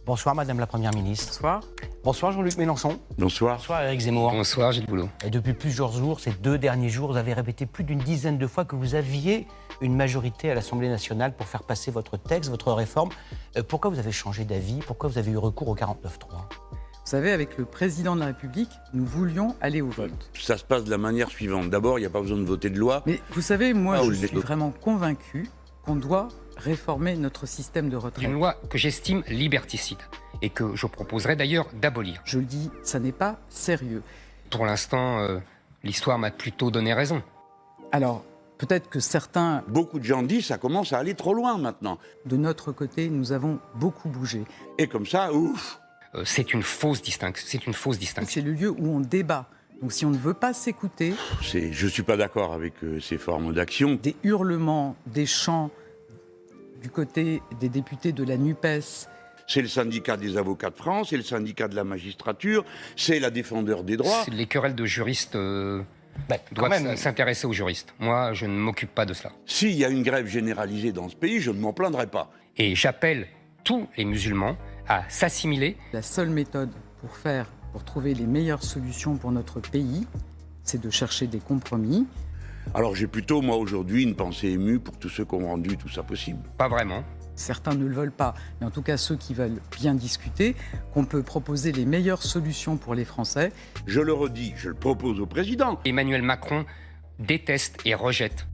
Bonsoir Madame la Première ministre. Bonsoir. Bonsoir Jean-Luc Mélenchon. Bonsoir. Bonsoir Éric Zemmour. Bonsoir Gilles Boulot. Et depuis plusieurs jours, ces 2 derniers jours, vous avez répété plus d'une dizaine de fois que vous aviez une majorité à l'Assemblée nationale pour faire passer votre texte, votre réforme. Pourquoi vous avez changé d'avis? Pourquoi vous avez eu recours au 49.3? Vous savez, avec le président de la République, nous voulions aller au vote. Ça se passe de la manière suivante. D'abord, il n'y a pas besoin de voter de loi. Mais vous savez, moi, je suis les- vraiment convaincu qu'on doit réformer notre système de retraite. Une loi que j'estime liberticide et que je proposerai d'ailleurs d'abolir. Je le dis, ça n'est pas sérieux. Pour l'instant, l'histoire m'a plutôt donné raison. Alors, peut-être que certains, Beaucoup de gens disent ça commence à aller trop loin maintenant. de notre côté, nous avons beaucoup bougé. Et comme ça, ouf. C'est une fausse distinction. C'est une fausse distinction. C'est le lieu où on débat. Donc si on ne veut pas s'écouter, Je ne suis pas d'accord avec ces formes d'action. des hurlements, des chants du côté des députés de la NUPES, C'est le syndicat des avocats de France, c'est le syndicat de la magistrature, c'est la défendeur des droits. Les querelles de juristes Quand doivent même. s'intéresser aux juristes. Moi, je ne m'occupe pas de cela. S'il y a une grève généralisée dans ce pays, je ne m'en plaindrai pas. Et j'appelle tous les musulmans à s'assimiler. la seule méthode pour trouver les meilleures solutions pour notre pays, c'est de chercher des compromis. Alors j'ai plutôt, moi, aujourd'hui, une pensée émue pour tous ceux qui ont rendu tout ça possible. Pas vraiment. Certains ne le veulent pas, mais en tout cas ceux qui veulent bien discuter, qu'on peut proposer les meilleures solutions pour les Français. Je le redis, je le propose au président. Emmanuel Macron déteste et rejette